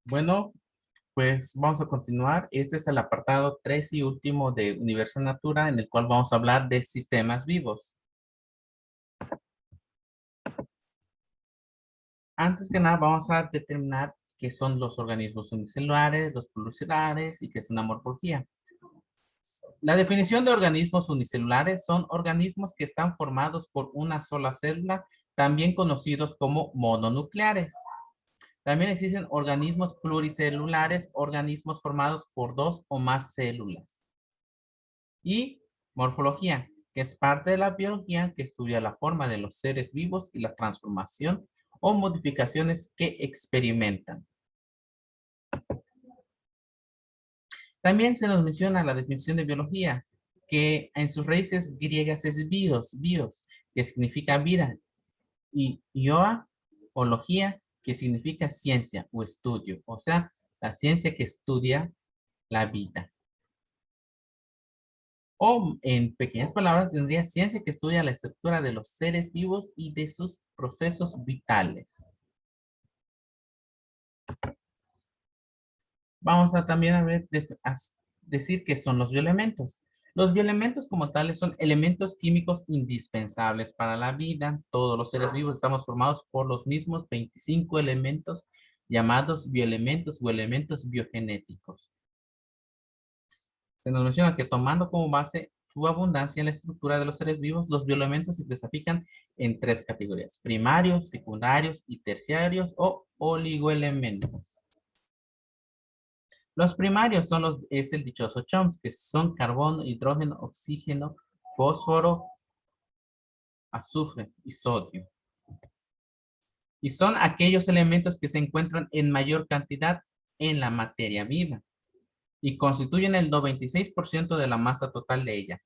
Bueno, pues vamos a continuar. Este es el apartado 3 y último de Universo Natura, en el cual vamos a hablar de sistemas vivos. Antes que nada, vamos a determinar qué son los organismos unicelulares, los pluricelulares y qué es una morfología. La definición de organismos unicelulares son organismos que están formados por una sola célula, también conocidos como mononucleares. También existen organismos pluricelulares, organismos formados por dos o más células. Y morfología, que es parte de la biología que estudia la forma de los seres vivos y la transformación o modificaciones que experimentan. También se nos menciona la definición de biología, que en sus raíces griegas es bios, que significa vida, y ioa, ología, que significa ciencia o estudio, o sea, la ciencia que estudia la vida. O en pequeñas palabras, tendría ciencia que estudia la estructura de los seres vivos y de sus procesos vitales. Vamos a también decir qué son los bioelementos. Los bioelementos como tales son elementos químicos indispensables para la vida. Todos los seres vivos estamos formados por los mismos 25 elementos llamados bioelementos o elementos biogenéticos. Se nos menciona que tomando como base su abundancia en la estructura de los seres vivos, los bioelementos se clasifican en tres categorías: primarios, secundarios y terciarios o oligoelementos. Los primarios es el dichoso CHOMS, que son carbono, hidrógeno, oxígeno, fósforo, azufre y sodio. Y son aquellos elementos que se encuentran en mayor cantidad en la materia viva y constituyen el 96% de la masa total de ella.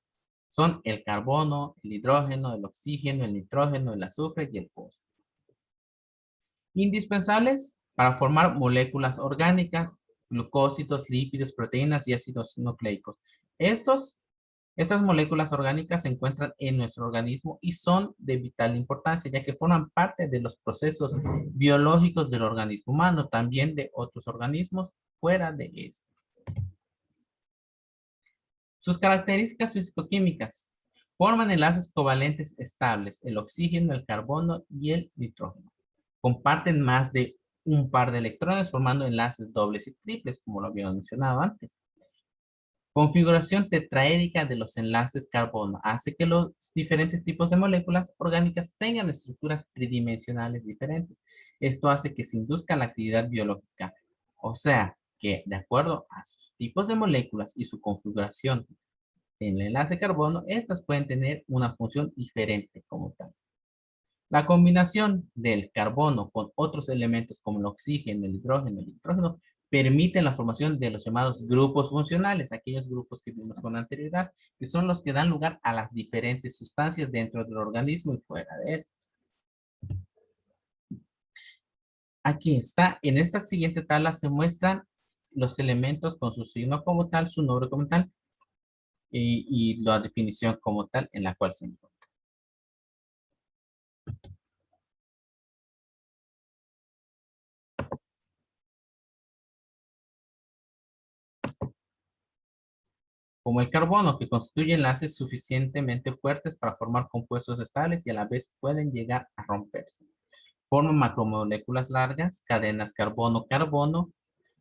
Son el carbono, el hidrógeno, el oxígeno, el nitrógeno, el azufre y el fósforo. Indispensables para formar moléculas orgánicas, glucósidos, lípidos, proteínas y ácidos nucleicos. Estas moléculas orgánicas se encuentran en nuestro organismo y son de vital importancia, ya que forman parte de los procesos biológicos del organismo humano, también de otros organismos fuera de este. Sus características físico-químicas forman enlaces covalentes estables, el oxígeno, el carbono y el nitrógeno. Comparten más de un par de electrones formando enlaces dobles y triples, como lo habíamos mencionado antes. Configuración tetraédrica de los enlaces carbono hace que los diferentes tipos de moléculas orgánicas tengan estructuras tridimensionales diferentes. Esto hace que se induzca la actividad biológica. O sea, que de acuerdo a sus tipos de moléculas y su configuración en el enlace carbono, estas pueden tener una función diferente como tal. La combinación del carbono con otros elementos como el oxígeno, el hidrógeno y el nitrógeno permiten la formación de los llamados grupos funcionales, aquellos grupos que vimos con anterioridad, que son los que dan lugar a las diferentes sustancias dentro del organismo y fuera de él. Aquí está, en esta siguiente tabla se muestran los elementos con su signo como tal, su nombre como tal, y la definición como tal en la cual se encuentra. Como el carbono, que constituye enlaces suficientemente fuertes para formar compuestos estables y a la vez pueden llegar a romperse. Forman macromoléculas largas, cadenas carbono-carbono,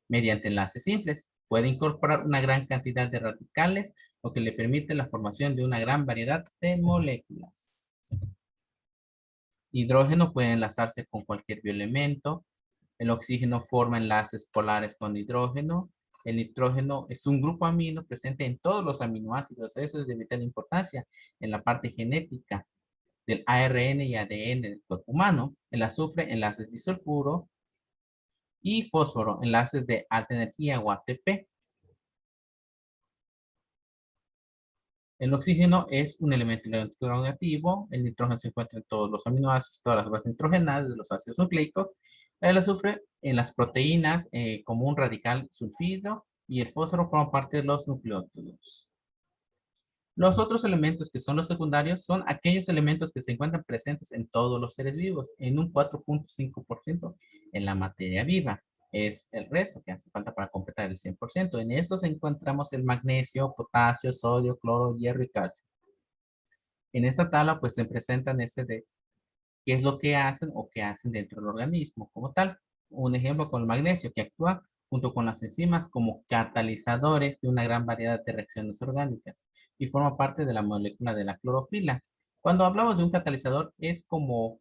mediante enlaces simples. Puede incorporar una gran cantidad de radicales, lo que le permite la formación de una gran variedad de moléculas. Hidrógeno puede enlazarse con cualquier bioelemento. El oxígeno forma enlaces polares con hidrógeno. El nitrógeno es un grupo amino presente en todos los aminoácidos. Eso es de vital importancia en la parte genética del ARN y ADN del cuerpo humano. El azufre, enlaces disulfuro. Y fósforo, enlaces de alta energía o ATP. El oxígeno es un elemento electronegativo. El nitrógeno se encuentra en todos los aminoácidos, todas las bases nitrogenadas de los ácidos nucleicos. El azufre en las proteínas como un radical sulfuro y el fósforo forman parte de los nucleótidos. Los otros elementos que son los secundarios son aquellos elementos que se encuentran presentes en todos los seres vivos, en un 4.5% en la materia viva. es el resto que hace falta para completar el 100%. En estos encontramos el magnesio, potasio, sodio, cloro, hierro y calcio. En esta tabla pues se presentan de qué es lo que hacen o qué hacen dentro del organismo como tal. Un ejemplo con el magnesio que actúa junto con las enzimas como catalizadores de una gran variedad de reacciones orgánicas y forma parte de la molécula de la clorofila. Cuando hablamos de un catalizador es como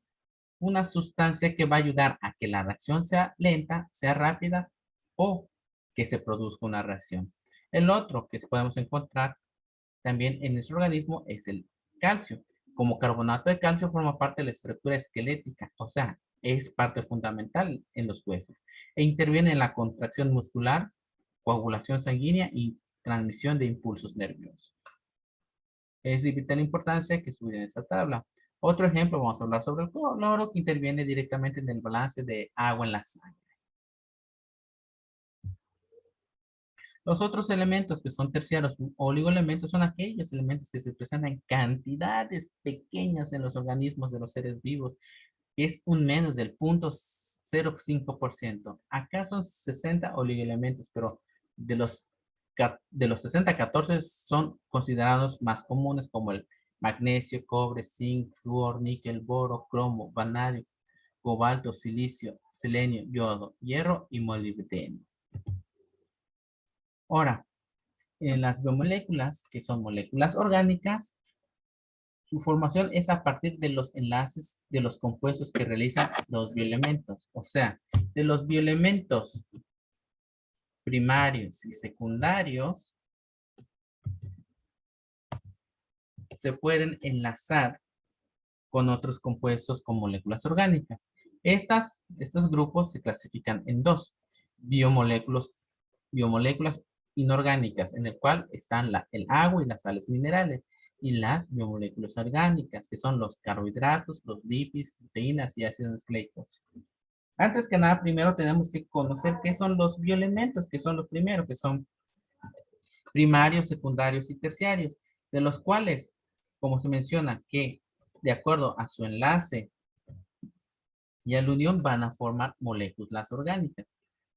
una sustancia que va a ayudar a que la reacción sea lenta, sea rápida o que se produzca una reacción. El otro que podemos encontrar también en nuestro organismo es el calcio. Como carbonato de calcio forma parte de la estructura esquelética, o sea, es parte fundamental en los huesos e interviene en la contracción muscular, coagulación sanguínea y transmisión de impulsos nerviosos. Es de vital importancia que estudien esta tabla. Otro ejemplo, vamos a hablar sobre el cloro que interviene directamente en el balance de agua en la sangre. Los otros elementos que son terciarios o oligoelementos son aquellos elementos que se presentan en cantidades pequeñas en los organismos de los seres vivos, que es un menos del 0.05%. Acá son 60 oligoelementos, pero de los, de los 60, 14 son considerados más comunes como el magnesio, cobre, zinc, flúor, níquel, boro, cromo, vanadio, cobalto, silicio, selenio, yodo, hierro y molibdeno. Ahora, en las biomoléculas, que son moléculas orgánicas, su formación es a partir de los enlaces de los compuestos que realizan los bioelementos. O sea, de los bioelementos primarios y secundarios se pueden enlazar con otros compuestos con moléculas orgánicas. Estos grupos se clasifican en dos: biomoléculas inorgánicas, en el cual están el agua y las sales minerales, y las biomoléculas orgánicas, que son los carbohidratos, los lípidos, proteínas y ácidos nucleicos. Antes que nada, primero tenemos que conocer qué son los bioelementos, que son los primeros, que son primarios, secundarios y terciarios, de los cuales, como se menciona, que de acuerdo a su enlace y a la unión van a formar moléculas orgánicas.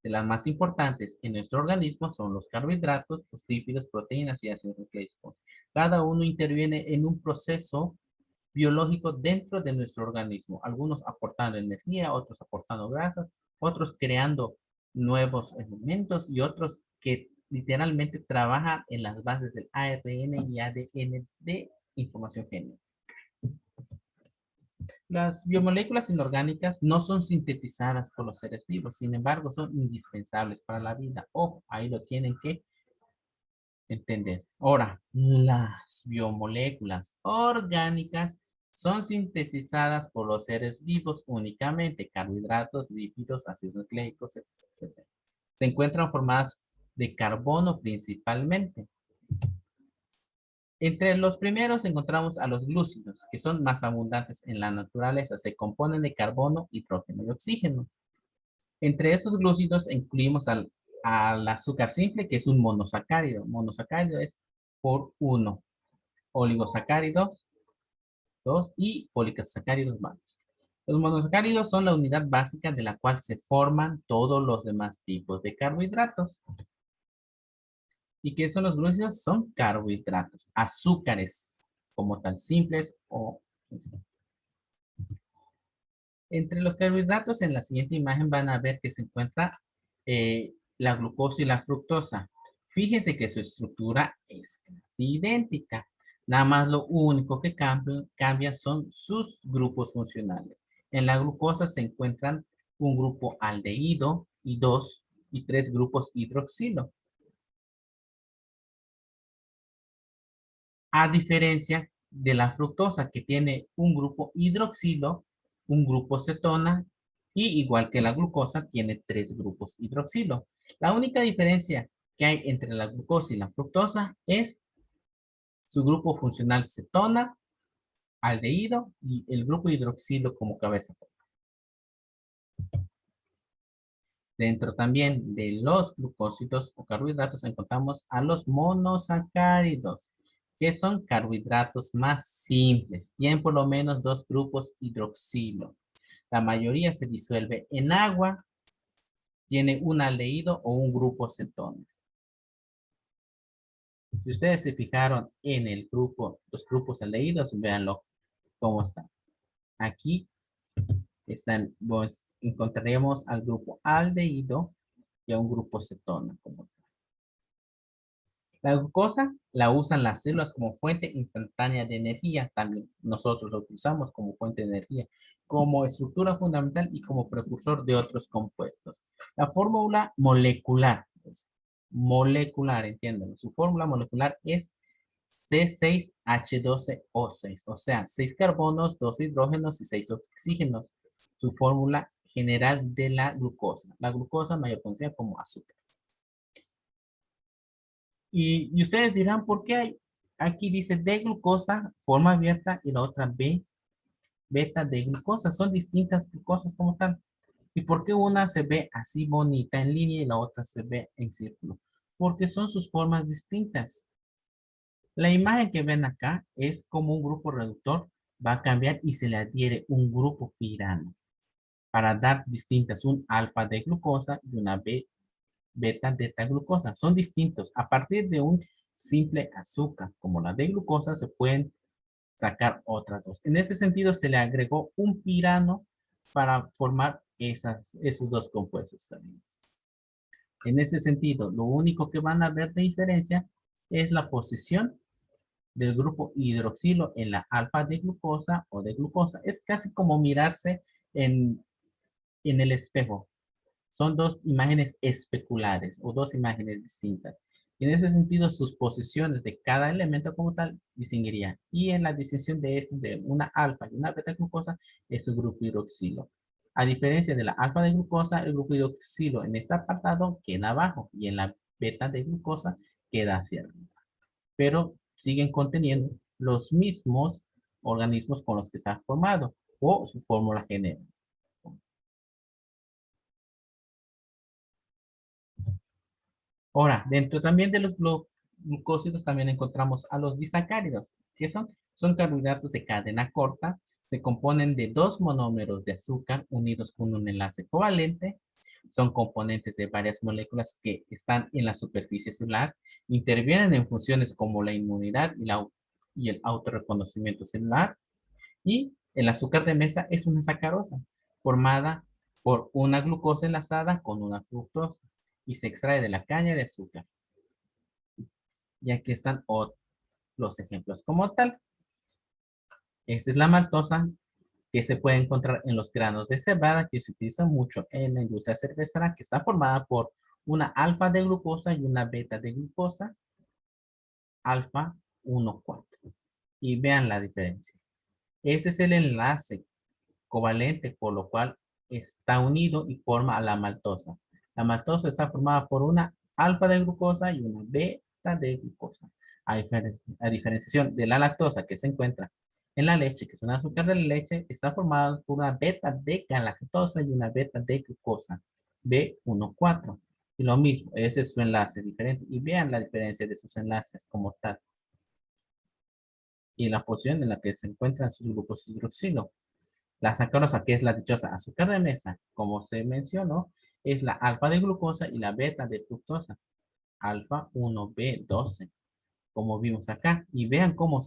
De las más importantes en nuestro organismo son los carbohidratos, los lípidos, proteínas y ácidos nucleicos. Cada uno interviene en un proceso biológico dentro de nuestro organismo, algunos aportando energía, otros aportando grasas, otros creando nuevos elementos y otros que literalmente trabajan en las bases del ARN y ADN de información genética. Las biomoléculas inorgánicas no son sintetizadas por los seres vivos, sin embargo, son indispensables para la vida. Ojo, ahí lo tienen que entender. Ahora, las biomoléculas orgánicas son sintetizadas por los seres vivos únicamente, carbohidratos, lípidos, ácidos nucleicos, etc. Se encuentran formadas de carbono principalmente. Entre los primeros encontramos a los glúcidos, que son más abundantes en la naturaleza. Se componen de carbono, hidrógeno y oxígeno. Entre esos glúcidos incluimos al azúcar simple, que es un monosacárido. Monosacárido es por 1. Oligosacáridos, 2. Y polisacáridos varios. Los monosacáridos son la unidad básica de la cual se forman todos los demás tipos de carbohidratos. ¿Y qué son los glúcidos? Son carbohidratos, azúcares como tan simples o... Entre los carbohidratos en la siguiente imagen van a ver que se encuentra la glucosa y la fructosa. Fíjense que su estructura es casi idéntica. Nada más lo único que cambia son sus grupos funcionales. En la glucosa se encuentran un grupo aldehído y 2 y 3 grupos hidroxilo. A diferencia de la fructosa, que tiene un grupo hidroxilo, un grupo cetona y igual que la glucosa tiene 3 grupos hidroxilo. La única diferencia que hay entre la glucosa y la fructosa es su grupo funcional cetona, aldehído y el grupo hidroxilo como cabeza. Dentro también de los glucósidos o carbohidratos encontramos a los monosacáridos, que son carbohidratos más simples. Tienen por lo menos 2 grupos hidroxilo. La mayoría se disuelve en agua. tiene un aldehído o un grupo cetona. Si ustedes se fijaron en el grupo, los grupos aldehídos, véanlo cómo están. Aquí están, pues, encontraremos al grupo aldehído y a un grupo cetona. La glucosa la usan las células como fuente instantánea de energía. También nosotros lo utilizamos como fuente de energía, como estructura fundamental y como precursor de otros compuestos. La fórmula molecular, pues, molecular, entiéndanlo. Su fórmula molecular es C6H12O6, o sea, 6 carbonos, 2 hidrógenos y 6 oxígenos. Su fórmula general de la glucosa. La glucosa mayor conocida como azúcar. Y ustedes dirán, ¿por qué hay? Aquí dice D-glucosa, forma abierta, y la otra B, beta de glucosa. Son distintas glucosas como tal. ¿Y por qué una se ve así bonita en línea y la otra se ve en círculo? Porque son sus formas distintas. La imagen que ven acá es como un grupo reductor va a cambiar y se le adhiere un grupo pirano para dar distintas, un alfa de glucosa y una beta de glucosa. Son distintos. A partir de un simple azúcar como la de glucosa se pueden sacar otras dos. En ese sentido se le agregó un pirano para formar esos dos compuestos. En ese sentido, lo único que van a ver de diferencia es la posición del grupo hidroxilo en la alfa de glucosa o de glucosa. Es casi como mirarse en, en el espejo. Son dos imágenes especulares o dos imágenes distintas. Y en ese sentido, sus posiciones de cada elemento como tal distinguirían. Y en la distinción de, de una alfa y una beta glucosa es su grupo hidroxilo. A diferencia de la alfa de glucosa, el grupo hidroxilo en este apartado queda abajo y en la beta de glucosa queda hacia arriba. Pero siguen conteniendo los mismos organismos con los que está formado o su fórmula general. Ahora, dentro también de los glucósidos también encontramos a los disacáridos, que son carbohidratos de cadena corta, se componen de dos monómeros de azúcar unidos con un enlace covalente, son componentes de varias moléculas que están en la superficie celular, intervienen en funciones como la inmunidad y el autorreconocimiento celular, y el azúcar de mesa es una sacarosa formada por una glucosa enlazada con una fructosa y se extrae de la caña de azúcar. Y aquí están los ejemplos como tal. Esta es la maltosa que se puede encontrar en los granos de cebada que se utiliza mucho en la industria cervecera, que está formada por una alfa de glucosa y una beta de glucosa, alfa 1,4. Y vean la diferencia. Ese es el enlace covalente, por lo cual está unido y forma a la maltosa. La maltosa está formada por una alfa de glucosa y una beta de glucosa. A diferenciación de la lactosa que se encuentra en la leche, que es un azúcar de la leche, está formada por una beta de galactosa y una beta de glucosa, B1,4. Y lo mismo, ese es su enlace diferente. Y vean la diferencia de sus enlaces como tal. Y la posición en la que se encuentran sus grupos hidroxilo. La sacarosa, que es la dichosa azúcar de mesa, como se mencionó, es la alfa de glucosa y la beta de fructosa, alfa 1B12, como vimos acá. Y vean cómo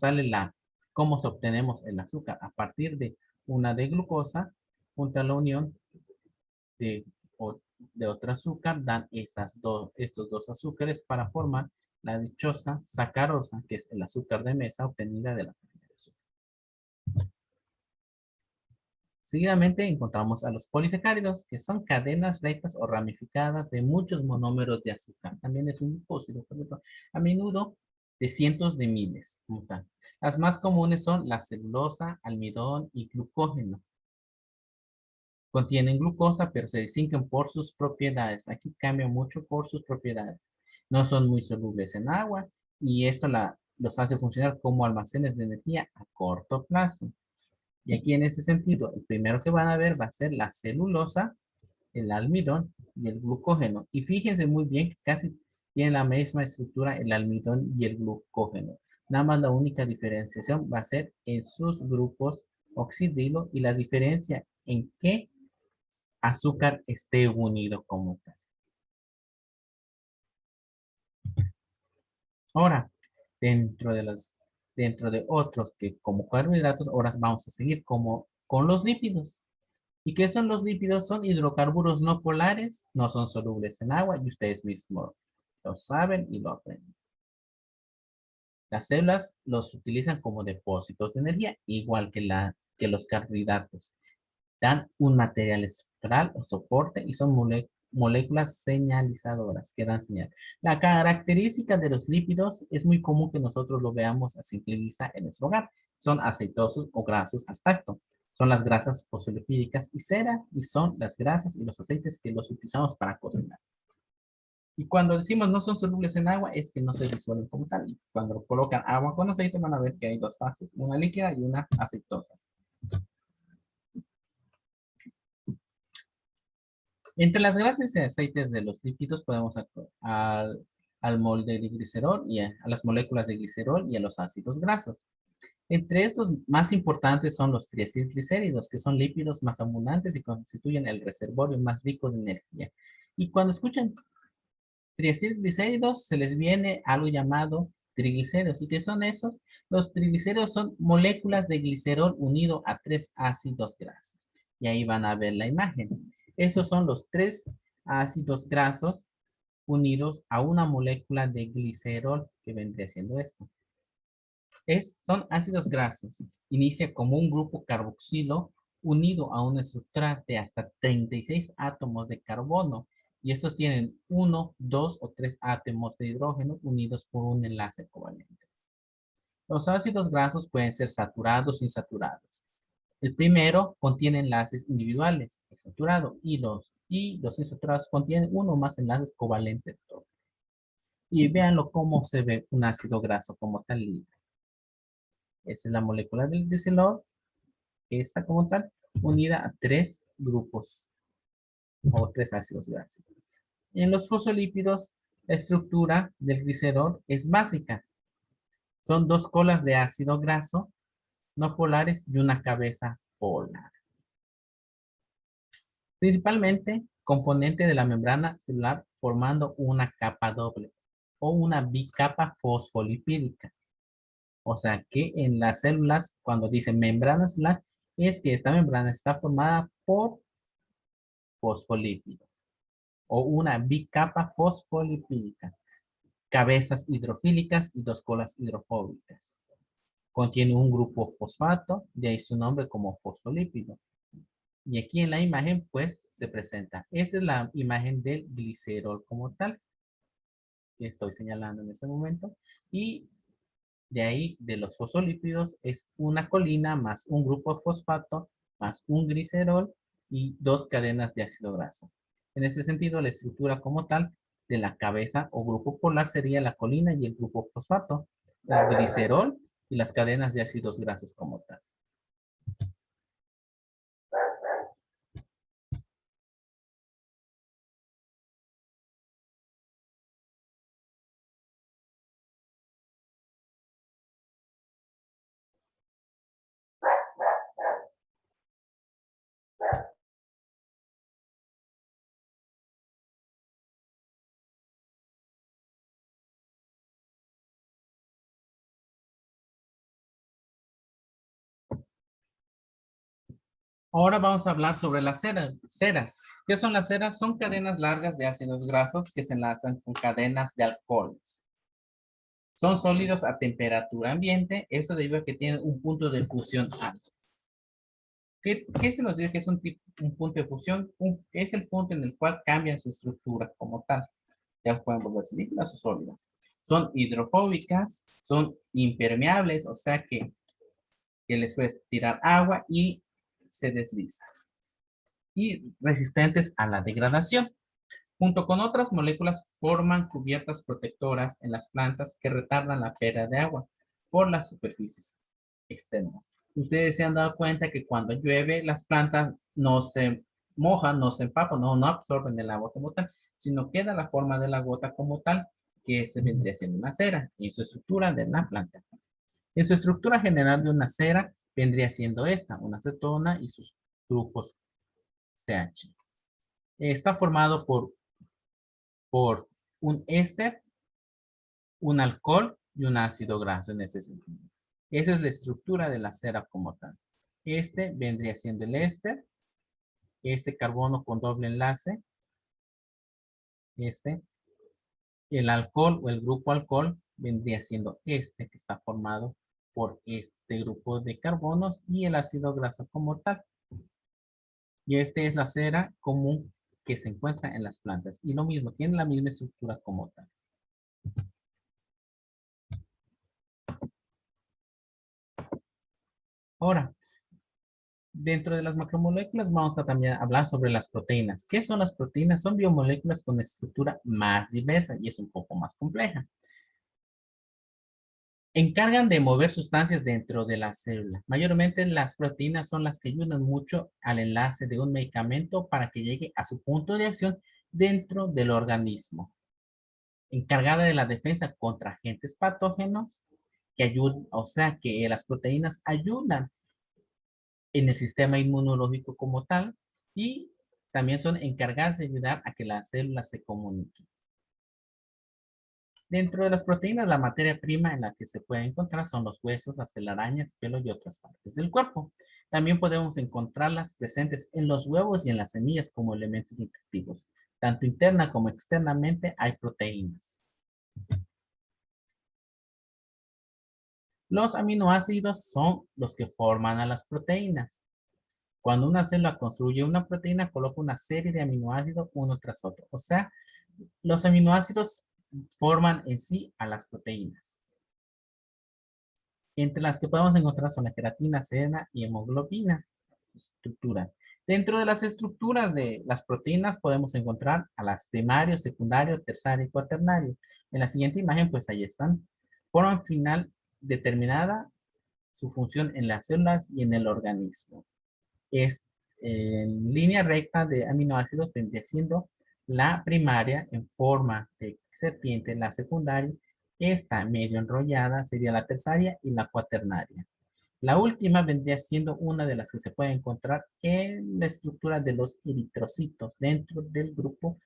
cómo se obtenemos el azúcar a partir de una de glucosa junto a la unión de, de otro azúcar, dan estos dos azúcares para formar la dichosa sacarosa, que es el azúcar de mesa obtenida de la caña de azúcar. Seguidamente encontramos a los polisacáridos, que son cadenas rectas o ramificadas de muchos monómeros de azúcar. También es un glucósido, por ejemplo, a menudo de cientos de miles, como tal. Las más comunes son la celulosa, almidón y glucógeno. Contienen glucosa, pero se distinguen por sus propiedades. Aquí cambia mucho por sus propiedades. No son muy solubles en agua y esto los hace funcionar como almacenes de energía a corto plazo. Y aquí en ese sentido, el primero que van a ver va a ser la celulosa, el almidón y el glucógeno. Y fíjense muy bien que casi tienen la misma estructura el almidón y el glucógeno. Nada más la única diferenciación va a ser en sus grupos oxidilo y la diferencia en qué azúcar esté unido como tal. Ahora, dentro de otros que como carbohidratos, ahora vamos a seguir como con los lípidos. ¿Y qué son los lípidos? Son hidrocarburos no polares, no son solubles en agua y ustedes mismos lo saben y lo aprenden. Las células los utilizan como depósitos de energía, igual que los carbohidratos. Dan un material estructural o soporte y son moléculas señalizadoras que dan señal. La característica de los lípidos es muy común que nosotros lo veamos a simple vista en nuestro hogar. Son aceitosos o grasos al tacto. Son las grasas fosfolipídicas y ceras y son las grasas y los aceites que los utilizamos para cocinar. Y cuando decimos no son solubles en agua, es que no se disuelven como tal. Y cuando colocan agua con aceite, van a ver que hay dos fases, una líquida y una aceitosa. Entre las grasas y aceites de los lípidos podemos al molde de glicerol y a las moléculas de glicerol y a los ácidos grasos. Entre estos más importantes son los triacilglicéridos, que son lípidos más abundantes y constituyen el reservorio más rico de energía. Y cuando escuchan triacilglicéridos, se les viene algo llamado triglicéridos. ¿Y qué son esos? Los triglicéridos son moléculas de glicerol unido a tres ácidos grasos. Y ahí van a ver la imagen. Esos son los tres ácidos grasos unidos a una molécula de glicerol que vendría siendo esto. Son ácidos grasos. Inicia como un grupo carboxilo unido a una estructura de hasta 36 átomos de carbono. Y estos tienen uno, dos o tres átomos de hidrógeno unidos por un enlace covalente. Los ácidos grasos pueden ser saturados o insaturados. El primero contiene enlaces individuales, el saturado, y los insaturados contienen uno o más enlaces covalentes. Y véanlo cómo se ve un ácido graso como tal libre. Esa es la molécula del glicerol, que está como tal unida a tres grupos o tres ácidos grasos. En los fosfolípidos, la estructura del glicerol es básica. Son dos colas de ácido graso no polares y una cabeza polar. Principalmente componente de la membrana celular formando una capa doble o una bicapa fosfolipídica. O sea que en las células, cuando dicen membrana celular, es que esta membrana está formada por fosfolípidos o una bicapa fosfolipídica, cabezas hidrofílicas y dos colas hidrofóbicas. Contiene un grupo fosfato, de ahí su nombre como fosfolípido. Y aquí en la imagen, pues, se presenta. Esta es la imagen del glicerol como tal, que estoy señalando en este momento. Y de ahí, de los fosfolípidos, es una colina más un grupo fosfato más un glicerol y dos cadenas de ácido graso. En ese sentido, la estructura como tal de la cabeza o grupo polar sería la colina y el grupo fosfato, el glicerol y las cadenas de ácidos grasos como tal. Ahora vamos a hablar sobre las ceras. ¿Qué son las ceras? Son cadenas largas de ácidos grasos que se enlazan con cadenas de alcoholes. Son sólidos a temperatura ambiente, eso debido a que tienen un punto de fusión alto. ¿Qué se nos dice que es un punto de fusión? Es el punto en el cual cambian su estructura como tal. Ya pueden volverse líquidas o sólidas. Son hidrofóbicas, son impermeables, o sea que les puedes tirar agua y se desliza. Y resistentes a la degradación. Junto con otras moléculas forman cubiertas protectoras en las plantas que retardan la pérdida de agua por las superficies externas. Ustedes se han dado cuenta que cuando llueve las plantas no se mojan, no se empapan, no absorben el agua como tal, sino queda la forma de la gota como tal, que se vendría siendo una cera en su estructura de la planta. En su estructura general de una cera vendría siendo esta, una acetona y sus grupos CH. Está formado por un éster, un alcohol y un ácido graso en este sentido. Esa es la estructura de la cera como tal. Este vendría siendo el éster, este carbono con doble enlace, este, el alcohol o el grupo alcohol vendría siendo este que está formado por este grupo de carbonos y el ácido graso como tal. Y este es la cera común que se encuentra en las plantas. Y lo mismo, tiene la misma estructura como tal. Ahora, dentro de las macromoléculas vamos a también hablar sobre las proteínas. ¿Qué son las proteínas? Son biomoléculas con estructura más diversa y es un poco más compleja. Encargan de mover sustancias dentro de la célula. Mayormente las proteínas son las que ayudan mucho al enlace de un medicamento para que llegue a su punto de acción dentro del organismo. Encargada de la defensa contra agentes patógenos que ayudan, o sea que las proteínas ayudan en el sistema inmunológico como tal y también son encargadas de ayudar a que las células se comuniquen. Dentro de las proteínas, la materia prima en la que se puede encontrar son los huesos, las telarañas, pelo y otras partes del cuerpo. También podemos encontrarlas presentes en los huevos y en las semillas como elementos nutritivos. Tanto interna como externamente hay proteínas. Los aminoácidos son los que forman a las proteínas. Cuando una célula construye una proteína, coloca una serie de aminoácidos uno tras otro. O sea, los aminoácidos forman en sí a las proteínas. Entre las que podemos encontrar son la queratina, sedena y hemoglobina. Estructuras. Dentro de las estructuras de las proteínas podemos encontrar a las primario, secundario, terciario y cuaternario. En la siguiente imagen, pues ahí están. Forman final determinada su función en las células y en el organismo. Es en línea recta de aminoácidos vendría siendo la primaria en forma de serpiente, la secundaria, esta medio enrollada sería la terciaria y la cuaternaria. La última vendría siendo una de las que se puede encontrar en la estructura de los eritrocitos dentro del grupo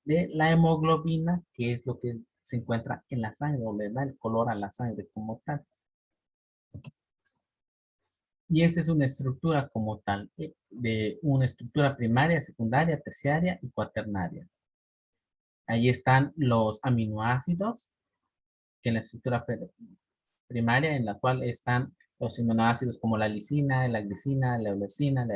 de la hemoglobina, que es lo que se encuentra en la sangre o le da el color a la sangre como tal. Y esa es una estructura como tal, de una estructura primaria, secundaria, terciaria y cuaternaria. Ahí están los aminoácidos, que en la estructura primaria, en la cual están los aminoácidos como la lisina, la glicina, la leucina,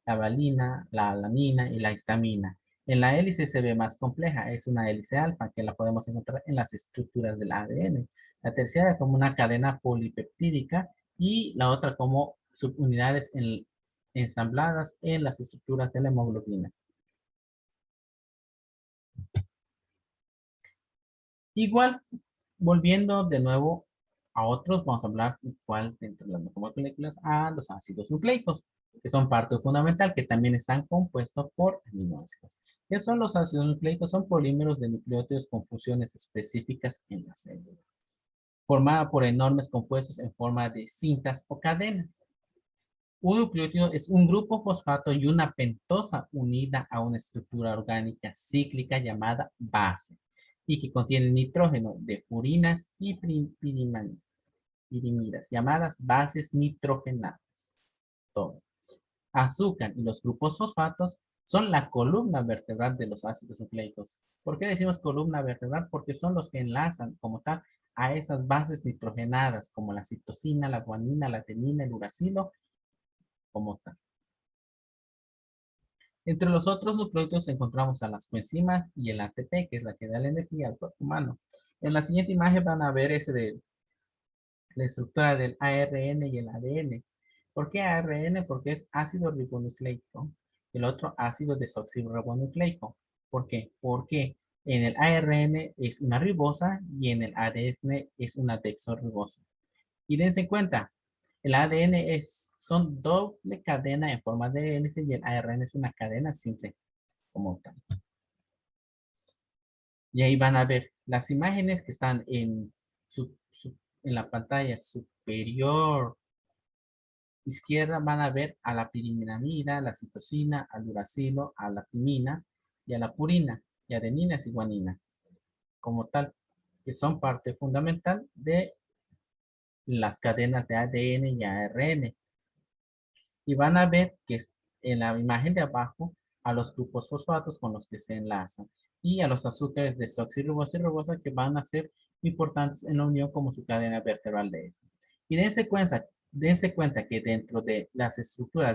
la valina, la alanina y la histamina. En la hélice se ve más compleja, es una hélice alfa que la podemos encontrar en las estructuras del ADN. La terciaria como una cadena polipeptídica y la otra como subunidades ensambladas en las estructuras de la hemoglobina. Igual, volviendo de nuevo a otros, vamos a hablar igual dentro de las macromoléculas a los ácidos nucleicos, que son parte fundamental, que también están compuestos por aminoácidos. ¿Qué son los ácidos nucleicos? Son polímeros de nucleótidos con funciones específicas en la célula, formada por enormes compuestos en forma de cintas o cadenas. Un nucleótido es un grupo fosfato y una pentosa unida a una estructura orgánica cíclica llamada base y que contiene nitrógeno de purinas y pirimidas llamadas bases nitrogenadas. Todo. Azúcar y los grupos fosfatos son la columna vertebral de los ácidos nucleicos. ¿Por qué decimos columna vertebral? Porque son los que enlazan como tal a esas bases nitrogenadas como la citosina, la guanina, la adenina, el uracilo como tal. Entre los otros nucleótidos encontramos a las coenzimas y el ATP, que es la que da la energía al cuerpo humano. En la siguiente imagen van a ver ese de la estructura del ARN y el ADN. ¿Por qué ARN? Porque es ácido ribonucleico. El otro ácido desoxirribonucleico. ¿Por qué? Porque en el ARN es una ribosa y en el ADN es una desoxirribosa. Y dense cuenta, el ADN son doble cadena en forma de hélice y el ARN es una cadena simple como tal. Y ahí van a ver las imágenes que están en la pantalla superior izquierda. Van a ver a la piriminamida, la citosina, al uracilo, a la timina. y a la purina, y adeninas y guanina, como tal, que son parte fundamental de las cadenas de ADN y ARN. Y van a ver que en la imagen de abajo a los grupos fosfatos con los que se enlazan y a los azúcares desoxirribosa y ribosa que van a ser importantes en la unión como su cadena vertebral de eso. Y dense cuenta que dentro de las estructuras